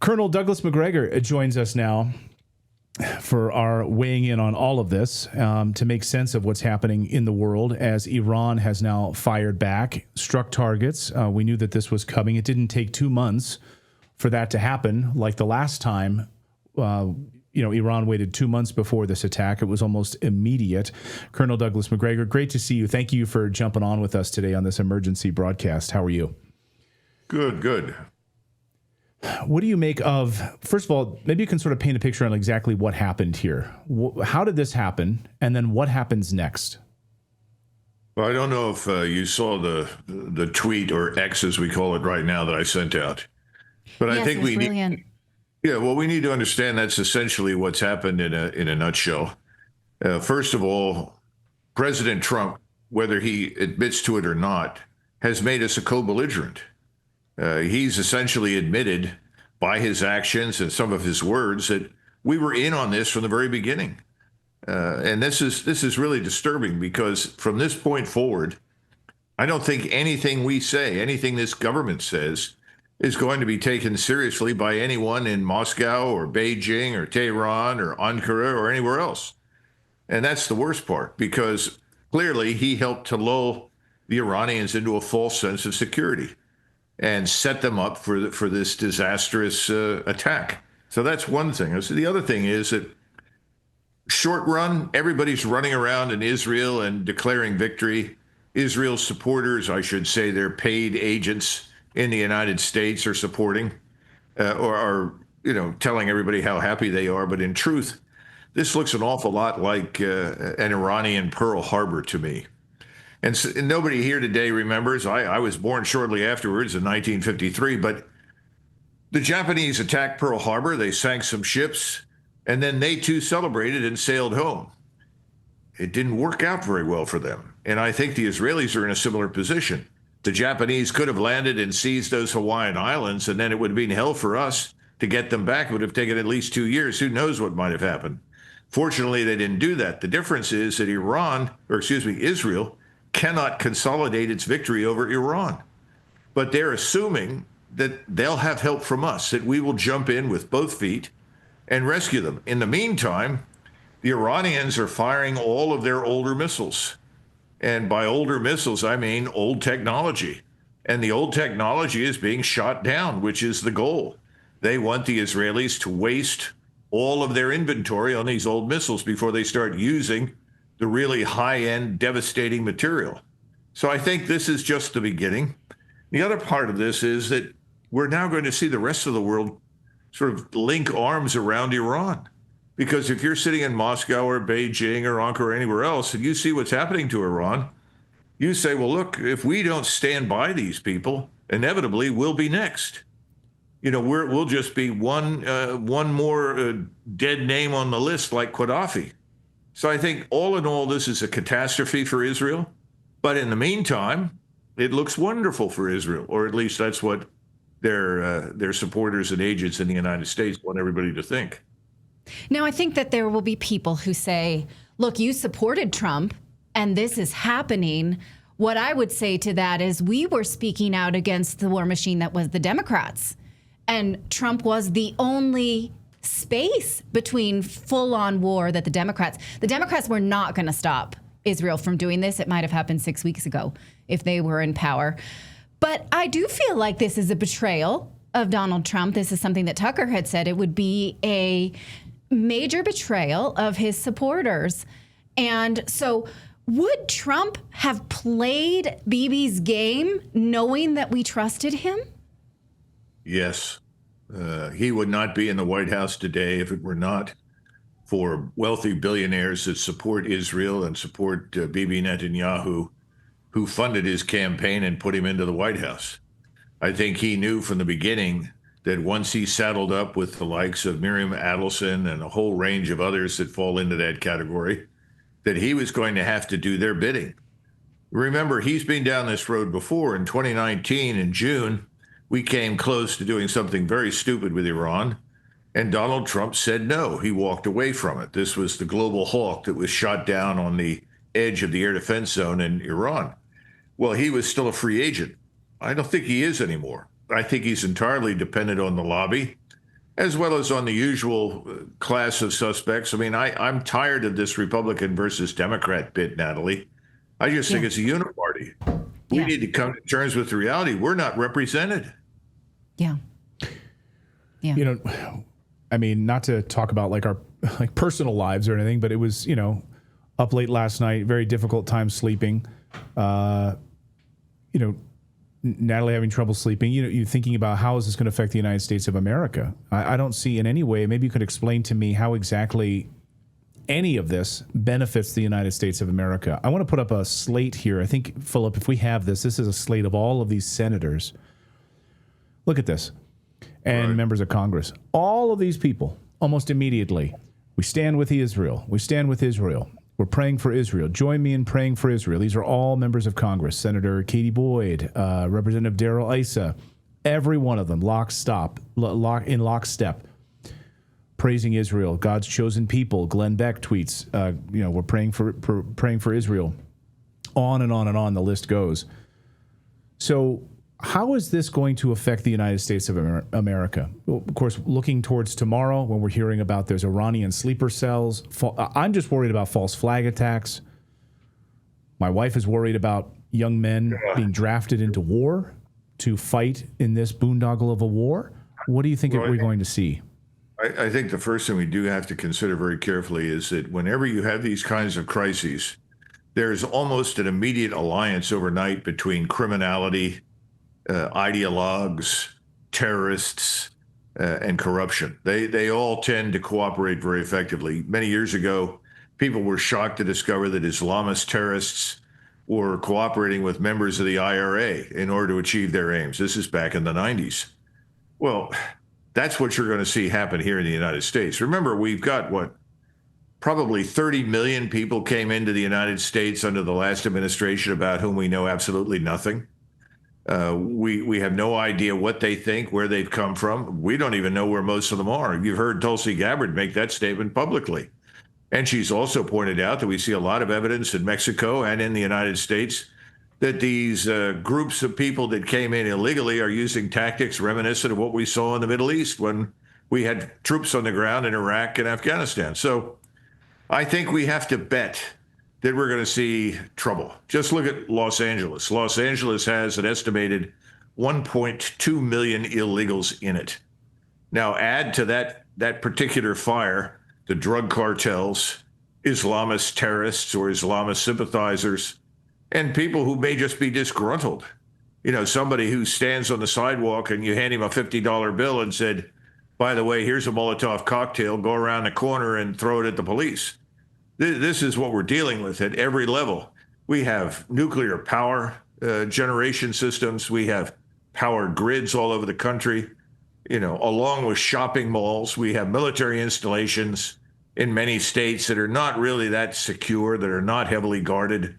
Colonel Douglas Macgregor joins us now for our weighing in on all of this to make sense of what's happening in the world as Iran has now fired back, struck targets. We knew that this was coming. It didn't take 2 months for that to happen. Like the last time, Iran waited 2 months before this attack. It was almost immediate. Colonel Douglas Macgregor, great to see you. Thank you for jumping on with us today on this emergency broadcast. How are you? Good. What do you make of, first of all, maybe you can sort of paint a picture on exactly what happened here. How did this happen? And then what happens next? Well, I don't know if you saw the tweet, or X as we call it right now, that I sent out. But yes, I think we brilliant. we need to understand that's essentially what's happened in a nutshell. First of all, President Trump, whether he admits to it or not, has made us a co-belligerent. He's essentially admitted by his actions and some of his words that we were in on this from the very beginning. And this is really disturbing, because from this point forward, I don't think anything we say, anything this government says, is going to be taken seriously by anyone in Moscow or Beijing or Tehran or Ankara or anywhere else. And that's the worst part, because clearly he helped to lull the Iranians into a false sense of security and set them up for this disastrous attack. So that's one thing. So the other thing is that short run, everybody's running around in Israel and declaring victory. Israel's supporters, I should say, their paid agents in the United States are supporting or are, telling everybody how happy they are. But in truth, this looks an awful lot like an Iranian Pearl Harbor to me. And nobody here today remembers, I was born shortly afterwards in 1953, but the Japanese attacked Pearl Harbor, they sank some ships, and then they too celebrated and sailed home. It didn't work out very well for them. And I think the Israelis are in a similar position. The Japanese could have landed and seized those Hawaiian Islands, and then it would have been hell for us to get them back. It would have taken at least 2 years. Who knows what might have happened? Fortunately, they didn't do that. The difference is that Israel cannot consolidate its victory over Iran. But they're assuming that they'll have help from us, that we will jump in with both feet and rescue them. In the meantime, the Iranians are firing all of their older missiles. And by older missiles, I mean old technology. And the old technology is being shot down, which is the goal. They want the Israelis to waste all of their inventory on these old missiles before they start using the really high-end, devastating material. So I think this is just the beginning. The other part of this is that we're now going to see the rest of the world sort of link arms around Iran. Because if you're sitting in Moscow or Beijing or Ankara or anywhere else, and you see what's happening to Iran, you say, well, look, if we don't stand by these people, inevitably we'll be next. We'll just be one more dead name on the list, like Gaddafi. So I think all in all, this is a catastrophe for Israel. But in the meantime, it looks wonderful for Israel, or at least that's what their supporters and agents in the United States want everybody to think. Now, I think that there will be people who say, look, you supported Trump and this is happening. What I would say to that is we were speaking out against the war machine that was the Democrats. And Trump was the only space between full-on war that the Democrats were not going to stop Israel from doing this. It might have happened 6 weeks ago if they were in power. But I do feel like this is a betrayal of Donald Trump. This is something that Tucker had said. It would be a major betrayal of his supporters. And so would Trump have played Bibi's game knowing that we trusted him? Yes. He would not be in the White House today if it were not for wealthy billionaires that support Israel and support Bibi Netanyahu, who funded his campaign and put him into the White House. I think he knew from the beginning that once he saddled up with the likes of Miriam Adelson and a whole range of others that fall into that category, that he was going to have to do their bidding. Remember, he's been down this road before. In 2019, in June, we came close to doing something very stupid with Iran, and Donald Trump said no. He walked away from it. This was the Global Hawk that was shot down on the edge of the air defense zone in Iran. Well, he was still a free agent. I don't think he is anymore. I think he's entirely dependent on the lobby as well as on the usual class of suspects. I mean, I'm tired of this Republican versus Democrat bit, Natalie. I just think it's a uniparty. We need to come to terms with the reality. We're not represented. Yeah. Yeah. You know, I mean, not to talk about like our personal lives or anything, but it was, you know, up late last night, very difficult time sleeping. You know, Natalie having trouble sleeping. You know, you thinking about how is this going to affect the United States of America? I don't see in any way. Maybe you could explain to me how exactly any of this benefits the United States of America. I want to put up a slate here. I think, Philip, if we have this is a slate of all of these senators. Look at this. And members of Congress. All of these people, almost immediately, we stand with Israel. We stand with Israel. We're praying for Israel. Join me in praying for Israel. These are all members of Congress. Senator Katie Boyd, Representative Darrell Issa, every one of them, lockstep, praising Israel, God's chosen people. Glenn Beck tweets, you know, we're praying for Israel. On and on and on the list goes. So how is this going to affect the United States of America? Well, of course, looking towards tomorrow when we're hearing about there's Iranian sleeper cells. I'm just worried about false flag attacks. My wife is worried about young men being drafted into war to fight in this boondoggle of a war. What do you think we're going to see? I think the first thing we do have to consider very carefully is that whenever you have these kinds of crises, there's almost an immediate alliance overnight between criminality, ideologues, terrorists, and corruption. They all tend to cooperate very effectively. Many years ago, people were shocked to discover that Islamist terrorists were cooperating with members of the IRA in order to achieve their aims. This is back in the 90s. Well, that's what you're going to see happen here in the United States. Remember, we've got probably 30 million people came into the United States under the last administration about whom we know absolutely nothing. We have no idea what they think, where they've come from. We don't even know where most of them are. You've heard Tulsi Gabbard make that statement publicly. And she's also pointed out that we see a lot of evidence in Mexico and in the United States that these groups of people that came in illegally are using tactics reminiscent of what we saw in the Middle East when we had troops on the ground in Iraq and Afghanistan. So I think we have to bet that we're going to see trouble. Just look at Los Angeles. Los Angeles has an estimated 1.2 million illegals in it. Now add to that particular fire the drug cartels, Islamist terrorists or Islamist sympathizers, and people who may just be disgruntled. You know, somebody who stands on the sidewalk and you hand him a $50 bill and said, by the way, here's a Molotov cocktail, go around the corner and throw it at the police. This is what we're dealing with at every level. We have nuclear power generation systems. We have power grids all over the country. You know, along with shopping malls, we have military installations in many states that are not really that secure, that are not heavily guarded.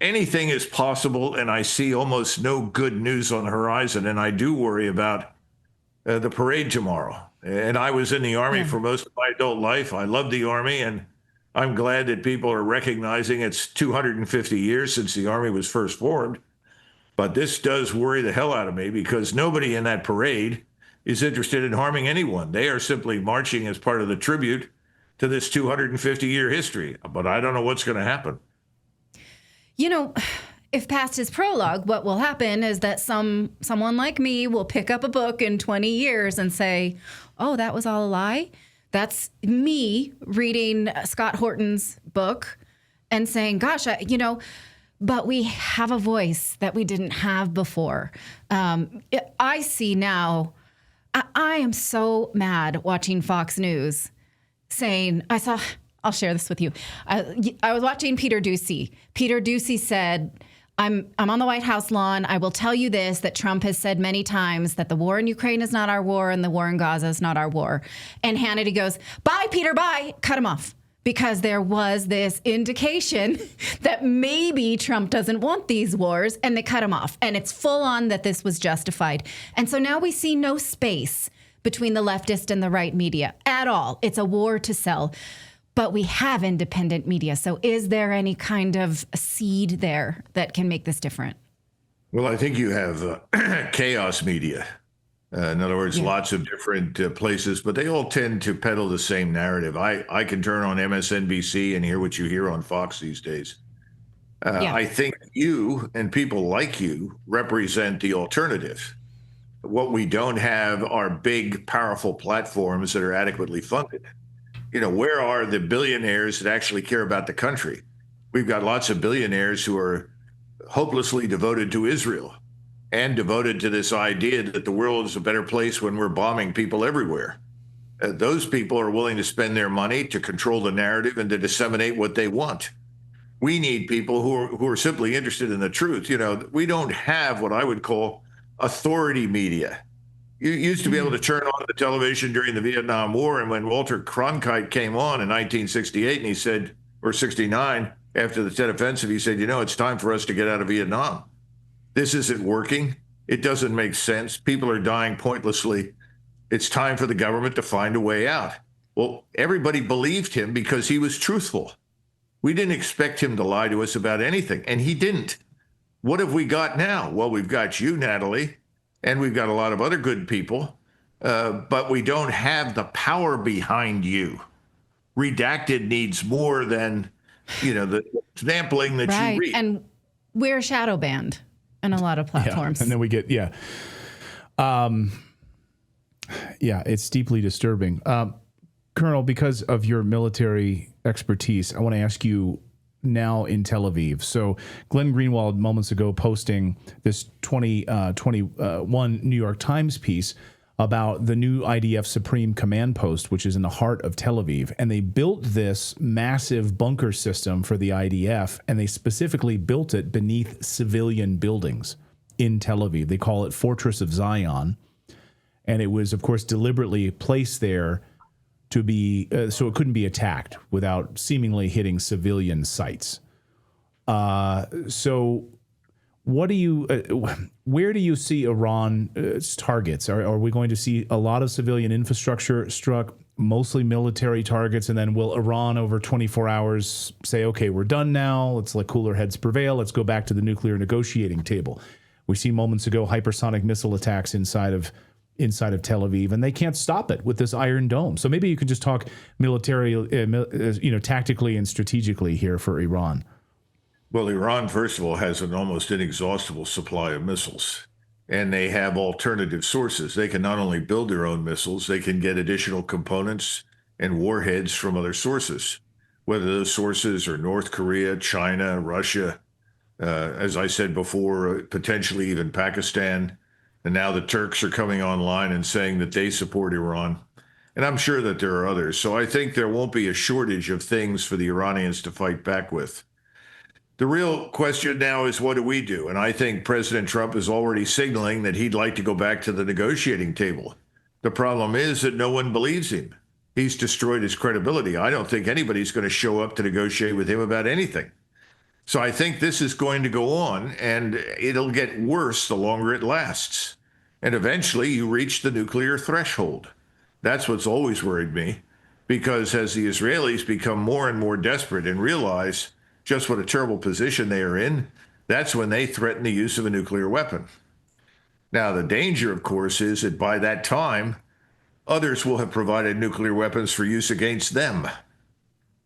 Anything is possible, and I see almost no good news on the horizon. And I do worry about the parade tomorrow. And I was in the Army for most of my adult life. I love the Army, and I'm glad that people are recognizing it's 250 years since the Army was first formed. But this does worry the hell out of me because nobody in that parade is interested in harming anyone. They are simply marching as part of the tribute to this 250-year history. But I don't know what's going to happen. You know, if past is prologue, what will happen is that someone like me will pick up a book in 20 years and say, oh, that was all a lie? That's me reading Scott Horton's book and saying, gosh, but we have a voice that we didn't have before. I see now, I am so mad watching Fox News saying, I'll share this with you. I was watching Peter Doocy. Peter Doocy said, I'm on the White House lawn. I will tell you this, that Trump has said many times that the war in Ukraine is not our war and the war in Gaza is not our war. And Hannity goes, bye, Peter, bye. Cut him off. Because there was this indication that maybe Trump doesn't want these wars, and they cut him off. And it's full on that this was justified. And so now we see no space between the leftist and the right media at all. It's a war to sell. But we have independent media. So is there any kind of seed there that can make this different? Well, I think you have chaos media. In other words, lots of different places, but they all tend to peddle the same narrative. I can turn on MSNBC and hear what you hear on Fox these days. I think you and people like you represent the alternative. What we don't have are big, powerful platforms that are adequately funded. Where are the billionaires that actually care about the country? We've got lots of billionaires who are hopelessly devoted to Israel and devoted to this idea that the world is a better place when we're bombing people everywhere. Those people are willing to spend their money to control the narrative and to disseminate what they want. We need people who are simply interested in the truth. We don't have what I would call authority media. You used to be able to turn on the television during the Vietnam War, and when Walter Cronkite came on in 1968, and he said, or 69, after the Tet Offensive, he said, it's time for us to get out of Vietnam. This isn't working. It doesn't make sense. People are dying pointlessly. It's time for the government to find a way out. Well, everybody believed him because he was truthful. We didn't expect him to lie to us about anything, and he didn't. What have we got now? Well, we've got you, Natali, and we've got a lot of other good people, but we don't have the power behind you. Redacted needs more than, the sampling that you read. And we're shadow banned in a lot of platforms. Yeah. And then we get, it's deeply disturbing. Colonel, because of your military expertise, I want to ask you now in Tel Aviv. So Glenn Greenwald moments ago posting this 2021 New York Times piece about the new IDF Supreme Command Post, which is in the heart of Tel Aviv. And they built this massive bunker system for the IDF, and they specifically built it beneath civilian buildings in Tel Aviv. They call it Fortress of Zion. And it was, of course, deliberately placed there to be so it couldn't be attacked without seemingly hitting civilian sites. So what do you, where do you see Iran's targets? Are we going to see a lot of civilian infrastructure struck, mostly military targets, and then will Iran over 24 hours say, okay, we're done now, let's let cooler heads prevail, let's go back to the nuclear negotiating table? We see moments ago hypersonic missile attacks inside of Tel Aviv, and they can't stop it with this Iron Dome. So maybe you could just talk military, tactically and strategically here for Iran. Well, Iran, first of all, has an almost inexhaustible supply of missiles, and they have alternative sources. They can not only build their own missiles, they can get additional components and warheads from other sources, whether those sources are North Korea, China, Russia, as I said before, potentially even Pakistan. And now the Turks are coming online and saying that they support Iran. And I'm sure that there are others. So I think there won't be a shortage of things for the Iranians to fight back with. The real question now is, what do we do? And I think President Trump is already signaling that he'd like to go back to the negotiating table. The problem is that no one believes him. He's destroyed his credibility. I don't think anybody's going to show up to negotiate with him about anything. So I think this is going to go on, and it'll get worse the longer it lasts. And eventually you reach the nuclear threshold. That's what's always worried me, because as the Israelis become more and more desperate and realize just what a terrible position they are in, that's when they threaten the use of a nuclear weapon. Now, the danger, of course, is that by that time, others will have provided nuclear weapons for use against them.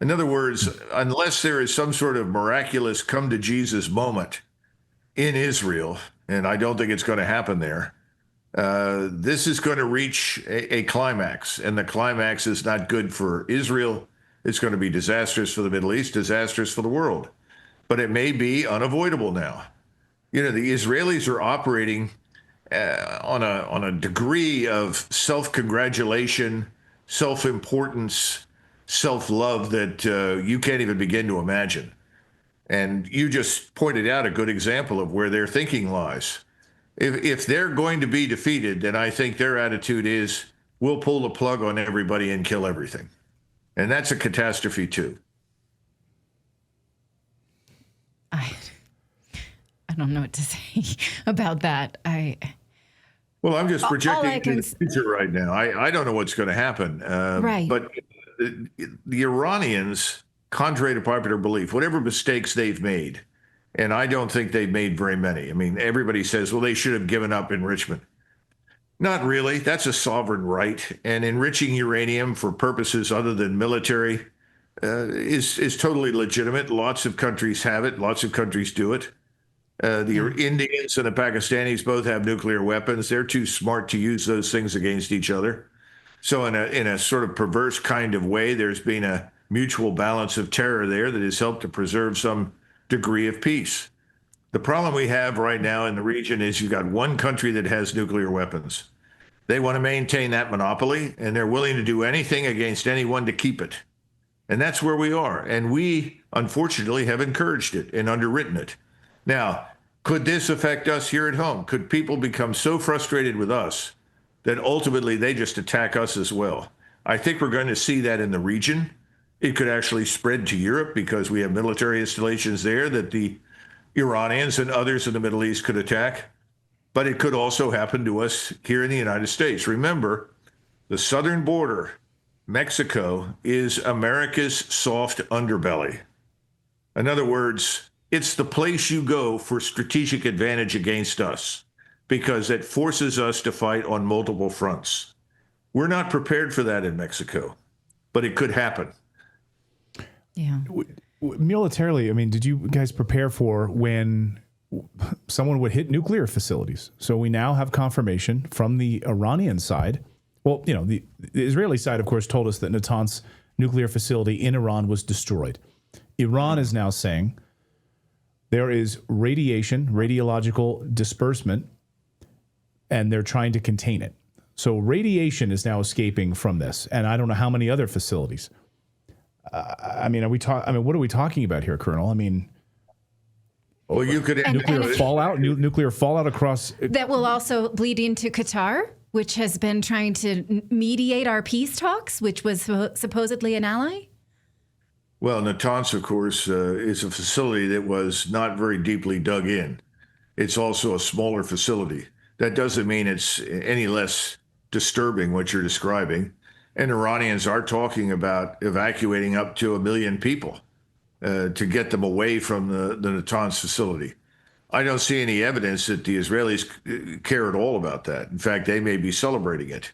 In other words, unless there is some sort of miraculous come to Jesus moment in Israel, and I don't think it's going to happen there, this is going to reach a climax, and the climax is not good for Israel. It's going to be disastrous for the Middle East, disastrous for the world. But it may be unavoidable now. The Israelis are operating on a degree of self-congratulation, self-importance, self-love that you can't even begin to imagine. And you just pointed out a good example of where their thinking lies. If they're going to be defeated, then I think their attitude is, we'll pull the plug on everybody and kill everything. And that's a catastrophe, too. I don't know what to say about that. Well, I'm just projecting the future right now. I don't know what's going to happen. Right. But the Iranians, contrary to popular belief, whatever mistakes they've made, and I don't think they've made very many. I mean, everybody says, well, they should have given up enrichment. Not really. That's a sovereign right. And enriching uranium for purposes other than military is totally legitimate. Lots of countries have it. Lots of countries do it. The Indians and the Pakistanis both have nuclear weapons. They're too smart to use those things against each other. So in a sort of perverse kind of way, there's been a mutual balance of terror there that has helped to preserve some degree of peace. The problem we have right now in the region is you've got one country that has nuclear weapons. They want to maintain that monopoly, and they're willing to do anything against anyone to keep it. And that's where we are. And we, unfortunately, have encouraged it and underwritten it. Now, could this affect us here at home? Could people become so frustrated with us that ultimately they just attack us as well? I think we're going to see that in the region. It could actually spread to Europe because we have military installations there that the Iranians and others in the Middle East could attack. But it could also happen to us here in the United States. Remember, the southern border, Mexico, is America's soft underbelly. In other words, it's the place you go for strategic advantage against us because it forces us to fight on multiple fronts. We're not prepared for that in Mexico, but it could happen. Yeah. Militarily, I mean, did you guys prepare for when someone would hit nuclear facilities? So we now have confirmation from the Iranian side. Well, you know, the Israeli side, of course, told us that Natanz nuclear facility in Iran was destroyed. Iran is now saying there is radiological disbursement, and they're trying to contain it. So radiation is now escaping from this, and I don't know how many other facilities. I mean, what are we talking about here, Colonel? I mean, well, you could nuclear fallout across. That will also bleed into Qatar, which has been trying to mediate our peace talks, which was supposedly an ally. Well, Natanz, of course, is a facility that was not very deeply dug in. It's also a smaller facility. That doesn't mean it's any less disturbing what you're describing. And Iranians are talking about evacuating up to 1 million people to get them away from the Natanz facility. I don't see any evidence that the Israelis care at all about that. In fact, they may be celebrating it.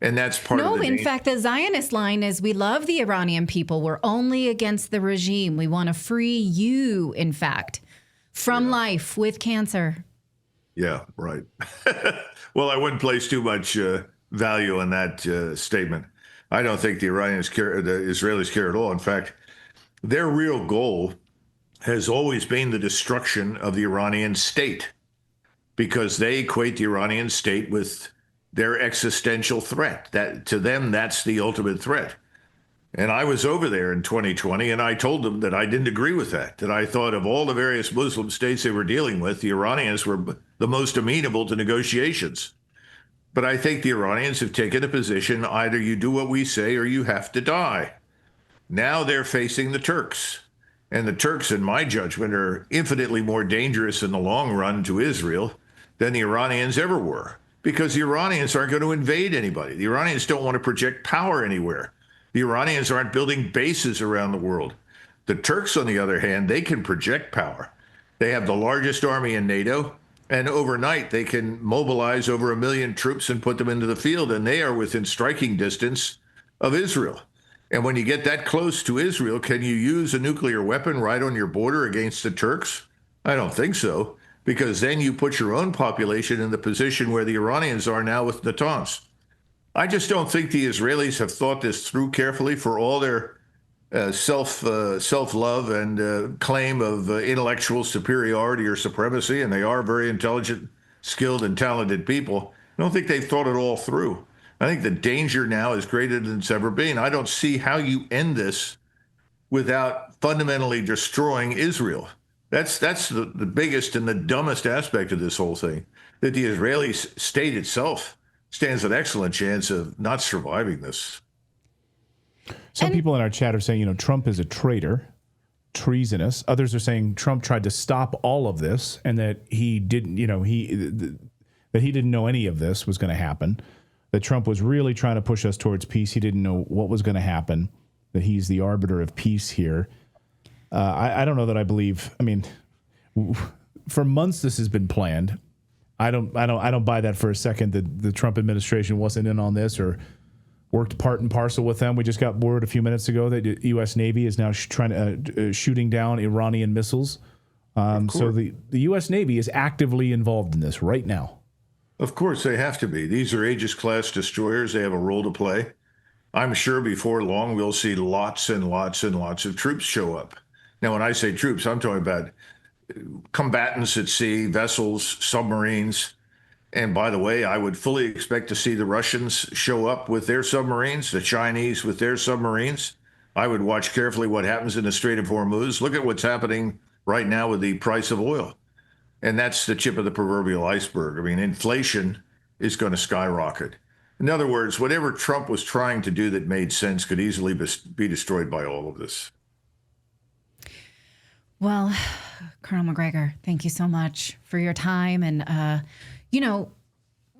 And that's part of the... No, in fact, the Zionist line is we love the Iranian people. We're only against the regime. We want to free you, in fact, from life with cancer. Yeah, right. Well, I wouldn't place too much value on that statement. I don't think the Iranians care, the Israelis care at all. In fact, their real goal has always been the destruction of the Iranian state because they equate the Iranian state with their existential threat. That to them, that's the ultimate threat. And I was over there in 2020, and I told them that I didn't agree with that I thought of all the various Muslim states they were dealing with, the Iranians were the most amenable to negotiations. But I think the Iranians have taken a position, either you do what we say or you have to die. Now they're facing the Turks. And the Turks, in my judgment, are infinitely more dangerous in the long run to Israel than the Iranians ever were, because the Iranians aren't going to invade anybody. The Iranians don't want to project power anywhere. The Iranians aren't building bases around the world. The Turks, on the other hand, they can project power. They have the largest army in NATO, and overnight they can mobilize over 1 million troops and put them into the field, and they are within striking distance of Israel. And when you get that close to Israel, can you use a nuclear weapon right on your border against the Turks? I don't think so, because then you put your own population in the position where the Iranians are now with Natanz. I just don't think the Israelis have thought this through carefully, for all their self-love and claim of intellectual superiority or supremacy, and they are very intelligent, skilled, and talented people. I don't think they've thought it all through. I think the danger now is greater than it's ever been. I don't see how you end this without fundamentally destroying Israel. That's the biggest and the dumbest aspect of this whole thing, that the Israeli state itself stands an excellent chance of not surviving this. Some people in our chat are saying, Trump is a traitor, treasonous. Others are saying Trump tried to stop all of this and that he didn't, that he didn't know any of this was going to happen. That Trump was really trying to push us towards peace. He didn't know what was going to happen, that he's the arbiter of peace here. I don't know that I believe. I mean, for months this has been planned. I don't buy that for a second that the Trump administration wasn't in on this or worked part and parcel with them. We just got word a few minutes ago that the U.S. Navy is now trying to shooting down Iranian missiles. So the U.S. Navy is actively involved in this right now. Of course, they have to be. These are Aegis-class destroyers. They have a role to play. I'm sure before long we'll see lots and lots and lots of troops show up. Now, when I say troops, I'm talking about combatants at sea, vessels, submarines. And by the way, I would fully expect to see the Russians show up with their submarines, the Chinese with their submarines. I would watch carefully what happens in the Strait of Hormuz. Look at what's happening right now with the price of oil. And that's the tip of the proverbial iceberg. I mean, inflation is going to skyrocket. In other words, whatever Trump was trying to do that made sense could easily be destroyed by all of this. Well, Colonel Macgregor, thank you so much for your time. And,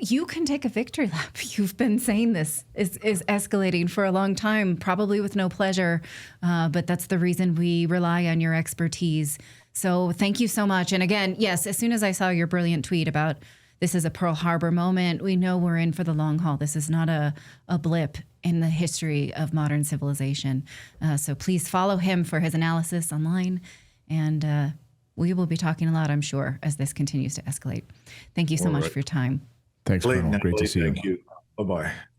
you can take a victory lap. You've been saying this is escalating for a long time, probably with no pleasure. But that's the reason we rely on your expertise. So thank you so much. And again, yes, as soon as I saw your brilliant tweet about this is a Pearl Harbor moment, we know we're in for the long haul. This is not a blip in the history of modern civilization. So please follow him for his analysis online. And we will be talking a lot, I'm sure, as this continues to escalate. Thank you so much for your time. Thanks, Colonel. Great to see you. Thank you. Bye-bye.